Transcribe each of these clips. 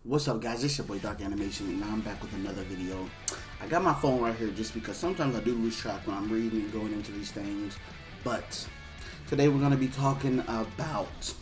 What's up, guys? It's your boy Dark Animation, and I'm back with another video. I got my phone right here just because sometimes I do lose track when I'm reading and going into these things. But today we're going to be talking about,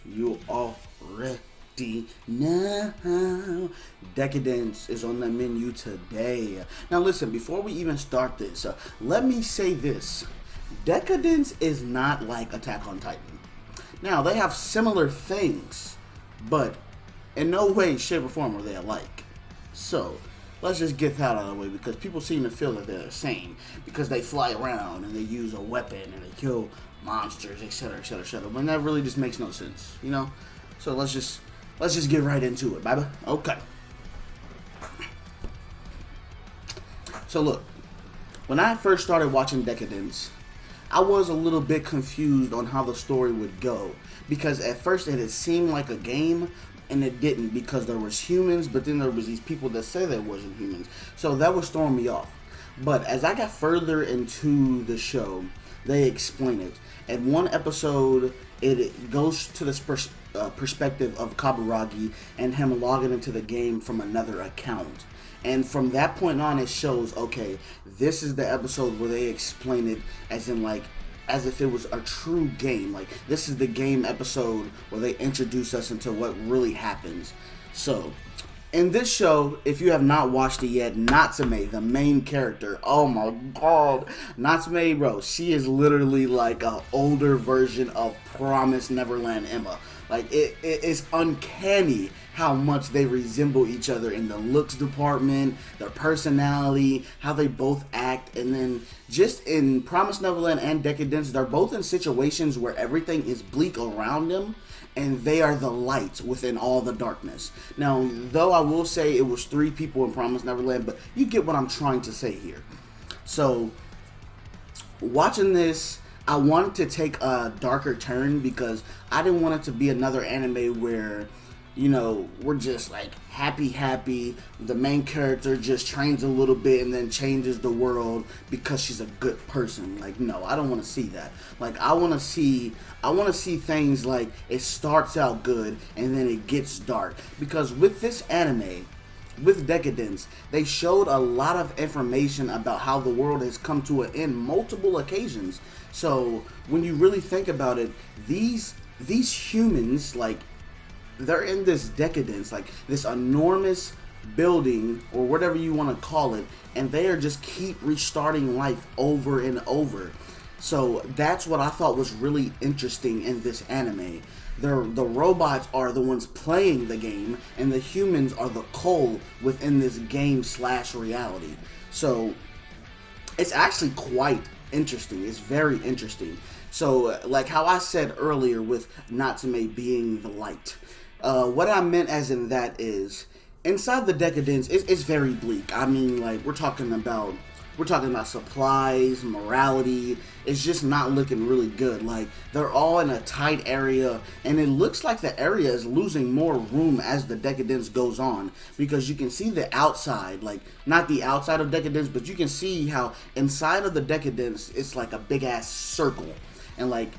you already know, Decadence is on the menu today. Now listen, before we even start this, let me say this. Decadence is not like Attack on Titan. Now, they have similar things, but in no way, shape, or form are they alike. So, let's just get that out of the way because people seem to feel that they're the same because they fly around and they use a weapon and they kill monsters, etc., etc., etc. When that really just makes no sense, you know. So let's just get right into it, baby. Okay. So look, when I first started watching Decadence, I was a little bit confused on how the story would go because at first it had seemed like a game and it didn't because there was humans, but then there was these people that say there wasn't humans, so that was throwing me off. But as I got further into the show, they explain it. In one episode, it goes to this perspective of Kaburagi and him logging into the game from another account. And from that point on, it shows, okay, this is the episode where they explain it as in like, as if it was a true game. Like, this is the game episode where they introduce us into what really happens. So, in this show, if you have not watched it yet, Natsume, the main character, oh my god, Natsume, bro, she is literally like an older version of Promised Neverland Emma. Like, it is uncanny how much they resemble each other in the looks department, their personality, how they both act, and then just in Promised Neverland and Decadence, they're both in situations where everything is bleak around them, and they are the light within all the darkness. Now, though I will say it was 3 people in Promised Neverland, but you get what I'm trying to say here. So, watching this, I wanted to take a darker turn because I didn't want it to be another anime where, you know, we're just like happy. The main character just trains a little bit and then changes the world because she's a good person. Like, no, I don't want to see that. Like, I want to see things like it starts out good and then it gets dark. Because with this anime, with Decadence, they showed a lot of information about how the world has come to an end multiple occasions. So when you really think about it, these humans, like, they're in this decadence, like this enormous building or whatever you want to call it, and they are just keep restarting life over and over. So that's what I thought was really interesting in this anime. The robots are the ones playing the game, and the humans are the coal within this game / reality. So it's actually quite interesting. It's very interesting. So like how I said earlier with Natsume being the light, what I meant as in that is inside the Decadence, it's very bleak. I mean, like, we're talking about supplies, morality. It's just not looking really good. Like, they're all in a tight area, and it looks like the area is losing more room as the Decadence goes on, because you can see the outside, like, not the outside of Decadence, but you can see how inside of the Decadence, it's like a big ass circle, and like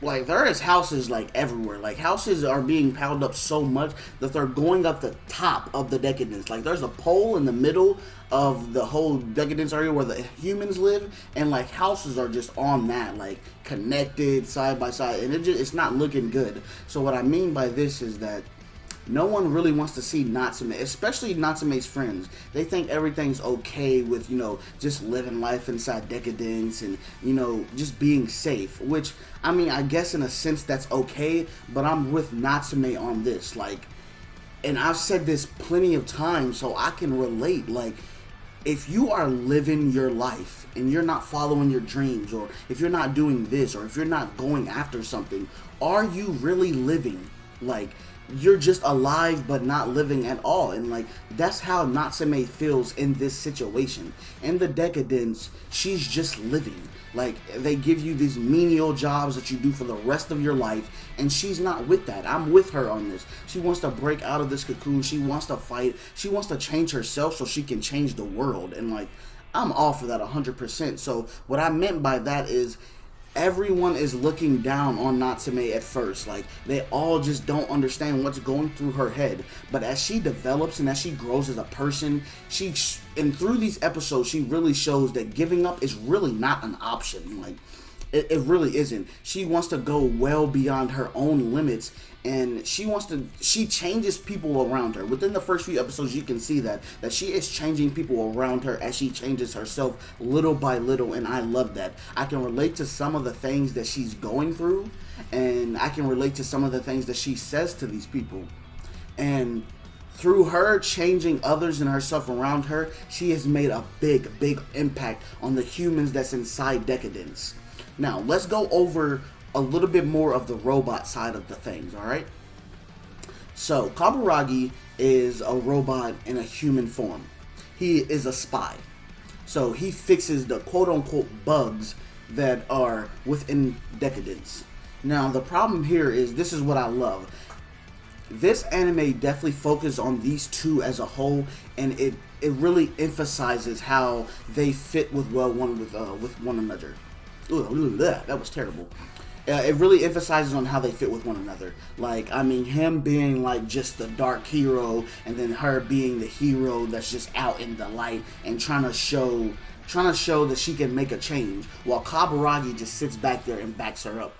there is houses like everywhere. Like, houses are being piled up so much that they're going up the top of the Decadence. Like, there's a pole in the middle of the whole Decadence area where the humans live, and like houses are just on that, like connected side by side, and it's not looking good. So what I mean by this is that no one really wants to see Natsume, especially Natsume's friends. They think everything's okay with, you know, just living life inside Decadence and, you know, just being safe. Which, I mean, I guess in a sense that's okay, but I'm with Natsume on this. Like, and I've said this plenty of times, so I can relate. Like, if you are living your life and you're not following your dreams, or if you're not doing this, or if you're not going after something, are you really living? Like, you're just alive but not living at all. And like, that's how Natsume feels in this situation. In the Decadence, she's just living. Like, they give you these menial jobs that you do for the rest of your life, and she's not with that. I'm with her on this. She wants to break out of this cocoon. She wants to fight. She wants to change herself so she can change the world. And like, I'm all for that 100%. So what I meant by that is, everyone is looking down on Natsume at first. Like, they all just don't understand what's going through her head. But as she develops and as she grows as a person, and through these episodes, she really shows that giving up is really not an option. Like, it really isn't. She wants to go well beyond her own limits, and she changes people around her. Within the first few episodes, you can see that she is changing people around her as she changes herself little by little, and I love that. I can relate to some of the things that she's going through, and I can relate to some of the things that she says to these people. And through her changing others and herself around her, she has made a big impact on the humans that's inside Decadence. Now, let's go over a little bit more of the robot side of the things, alright? So, Kaburagi is a robot in a human form. He is a spy. So, he fixes the quote-unquote bugs that are within Decadence. Now, the problem here is, this is what I love. This anime definitely focuses on these two as a whole, and it really emphasizes how they fit with one another. Ooh, that was terrible. It really emphasizes on how they fit with one another. Like, I mean, him being like just the dark hero, and then her being the hero that's just out in the light and trying to show that she can make a change, while Kaburagi just sits back there and backs her up.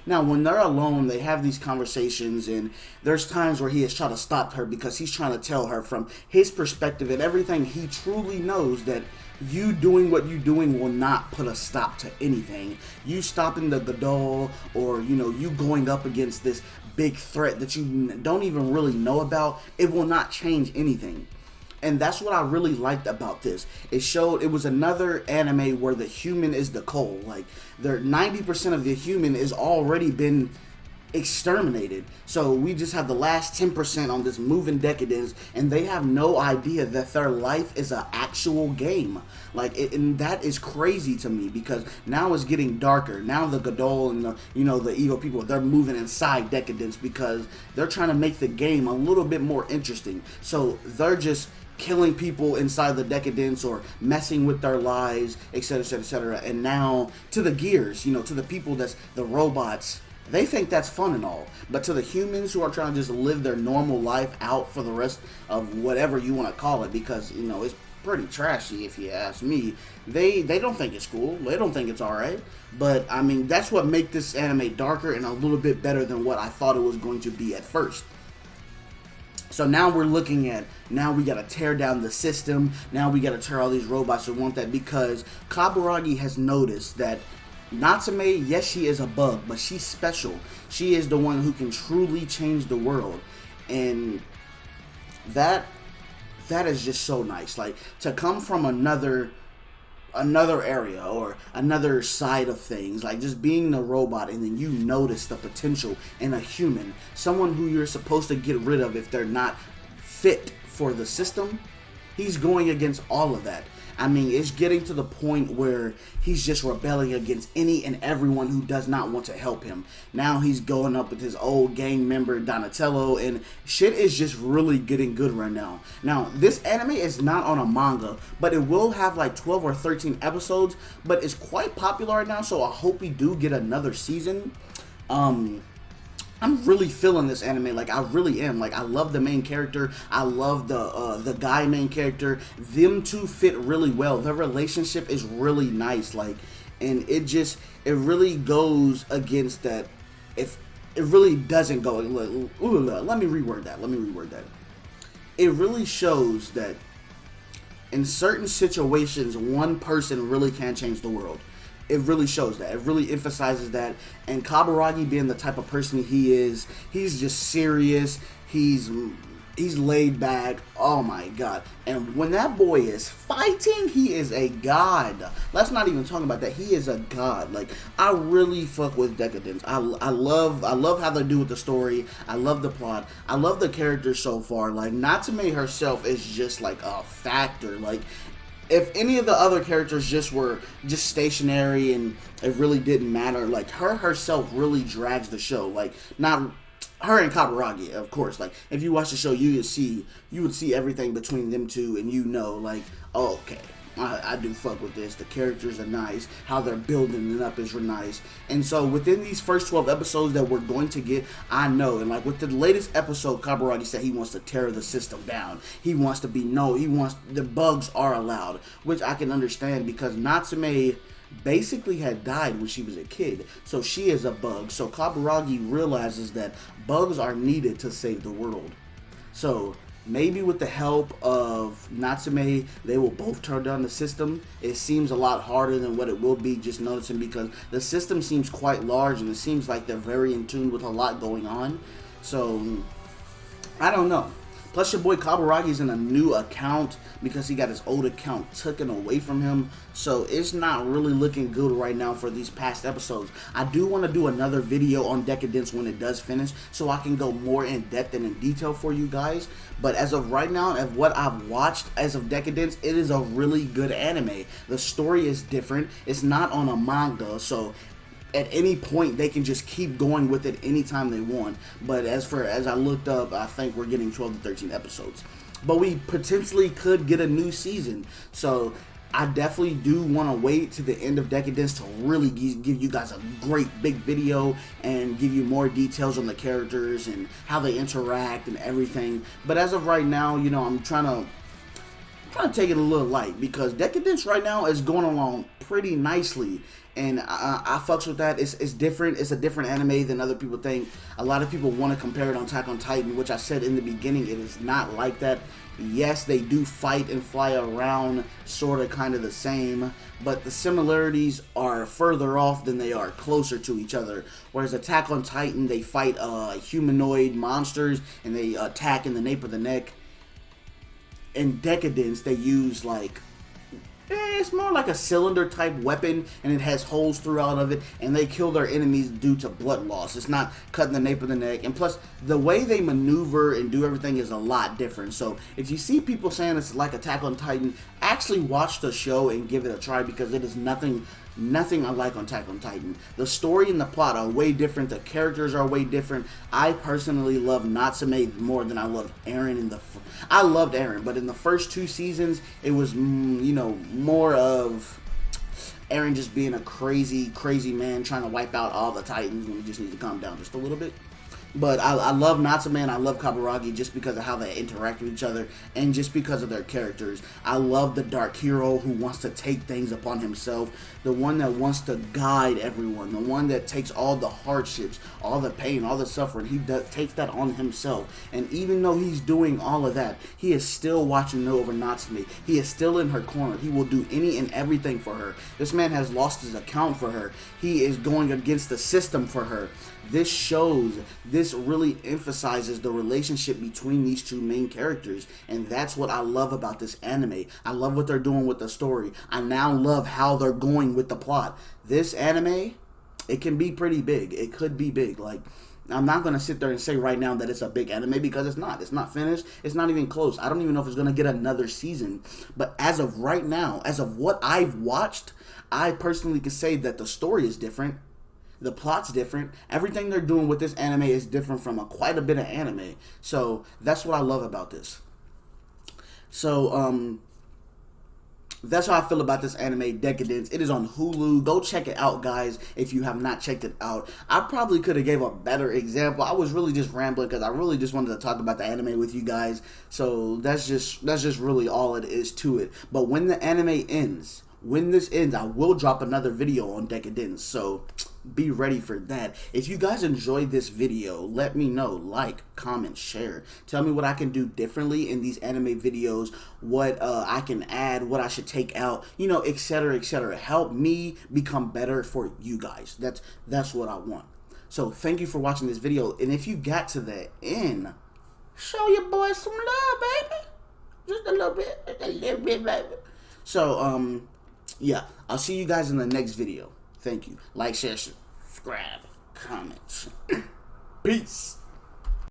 Now, when they're alone, they have these conversations, and there's times where he has tried to stop her because he's trying to tell her from his perspective and everything he truly knows that you doing what you're doing will not put a stop to anything. You stopping the Gadol, or, you know, you going up against this big threat that you don't even really know about, it will not change anything. And that's what I really liked about this. It was another anime where the human is the coal. Like, 90% of the human is already been exterminated. So we just have the last 10% on this moving Decadence, and they have no idea that their life is an actual game. Like, and that is crazy to me, because now it's getting darker. Now the Gadol and the evil people, they're moving inside Decadence because they're trying to make the game a little bit more interesting. So they're just killing people inside the Decadence or messing with their lives, etc., etc., etc. And now to the gears, to the people that's the robots, they think that's fun and all. But to the humans who are trying to just live their normal life out for the rest of whatever you want to call it, because, it's pretty trashy if you ask me, they don't think it's cool. They don't think it's alright. But, I mean, that's what makes this anime darker and a little bit better than what I thought it was going to be at first. So now we're looking at, now we gotta tear down the system, now we gotta tear all these robots who want that, because Kaburagi has noticed that Natsume, yes, she is a bug, but she's special. She is the one who can truly change the world. And that is just so nice. Like, to come from another area or another side of things, like just being a robot, and then you notice the potential in a human, someone who you're supposed to get rid of if they're not fit for the system. He's going against all of that. I mean, it's getting to the point where he's just rebelling against any and everyone who does not want to help him. Now he's going up with his old gang member Donatello, and shit is just really getting good right now. Now, this anime is not on a manga, but it will have like 12 or 13 episodes, but it's quite popular right now, so I hope we do get another season. I'm really feeling this anime. Like, I really am. Like, I love the main character. I love the guy main character. Them two fit really well. Their relationship is really nice. Like, and it really goes against that. If it really doesn't go. Let me reword that. It really shows that in certain situations, one person really can change the world. It really shows that. It really emphasizes that. And Kaburagi, being the type of person he is, he's just serious. He's laid back. Oh my god. And when that boy is fighting, he is a god. Let's not even talk about that. He is a god. Like, I really fuck with Decadence. I love how they do with the story. I love the plot. I love the characters so far. Like, Natsume herself is just like a factor. Like, if any of the other characters were just stationary and it really didn't matter, like, her herself really drags the show. Like, not her and Kaburagi, of course. Like, if you watch the show, you would see everything between them two, and like, oh, okay, I do fuck with this. The characters are nice. How they're building it up is nice. And so within these first 12 episodes that we're going to get, I know, and like with the latest episode, Kaburagi said he wants to tear the system down. He wants to be known. He wants, the bugs are allowed, which I can understand because Natsume basically had died when she was a kid. So she is a bug. So Kaburagi realizes that bugs are needed to save the world. So maybe with the help of Natsume, they will both turn down the system. It seems a lot harder than what it will be, just noticing, because the system seems quite large and it seems like they're very in tune with a lot going on. So, I don't know. Plus, your boy Kaburagi's in a new account because he got his old account taken away from him. So, it's not really looking good right now for these past episodes. I do want to do another video on Decadence when it does finish, so I can go more in depth and in detail for you guys. But as of right now, of what I've watched as of Decadence, it is a really good anime. The story is different. It's not on a manga, so at any point they can just keep going with it anytime they want. But as I looked up, I think we're getting 12 to 13 episodes, but we potentially could get a new season. So I definitely do want to wait to the end of Decadence to really give you guys a great big video and give you more details on the characters and how they interact and everything. But as of right now, you know, I'm trying to take it a little light because Decadence right now is going along pretty nicely, and I fucks with that. It's different. It's a different anime than other people think. A lot of people want to compare it on Attack on Titan, which I said in the beginning, it is not like that. Yes, they do fight and fly around, sort of kind of the same, but the similarities are further off than they are closer to each other. Whereas Attack on Titan, they fight humanoid monsters and they attack in the nape of the neck. In Decadence, they use like, it's more like a cylinder type weapon, and it has holes throughout of it, and they kill their enemies due to blood loss. It's not cutting the nape of the neck, and plus the way they maneuver and do everything is a lot different. So if you see people saying it's like Attack on Titan, actually watch the show and give it a try, because it is nothing I like on Attack on Titan. The story and the plot are way different. The characters are way different. I personally love Natsume more than I loved Eren I loved Eren, but in the first 2 seasons, it was, you know, more of Eren just being a crazy man trying to wipe out all the Titans when we just need to calm down just a little bit. But I love Natsume and I love Kaburagi just because of how they interact with each other and just because of their characters. I love the dark hero who wants to take things upon himself, the one that wants to guide everyone, the one that takes all the hardships, all the pain, all the suffering. He takes that on himself. And even though he's doing all of that, he is still watching over Natsume. He is still in her corner. He will do any and everything for her. This man has lost his account for her. He is going against the system for her. This really emphasizes the relationship between these two main characters, and that's what I love about this anime. I love what they're doing with the story. I now love how they're going with the plot. This anime, it can be pretty big. It could be big. Like, I'm not going to sit there and say right now that it's a big anime, because it's not. It's not finished. It's not even close. I don't even know if it's going to get another season. But as of right now, as of what I've watched, I personally could say that the story is different. The plot's different. Everything they're doing with this anime is different from quite a bit of anime. So that's what I love about this. So that's how I feel about this anime, Decadence. It is on Hulu. Go check it out, guys, if you have not checked it out. I probably could have gave a better example. I was really just rambling because I really just wanted to talk about the anime with you guys. So that's just really all it is to it. But when the anime ends, when this ends, I will drop another video on Decadence. So be ready for that. If you guys enjoyed this video, let me know. Like, comment, share. Tell me what I can do differently in these anime videos, what I can add, what I should take out, you know, etc., etc. Help me become better for you guys. That's what I want. So thank you for watching this video. And if you got to the end, show your boy some love, baby. Just a little bit, baby. So, yeah, I'll see you guys in the next video. Thank you. Like, share, subscribe, comment. Peace.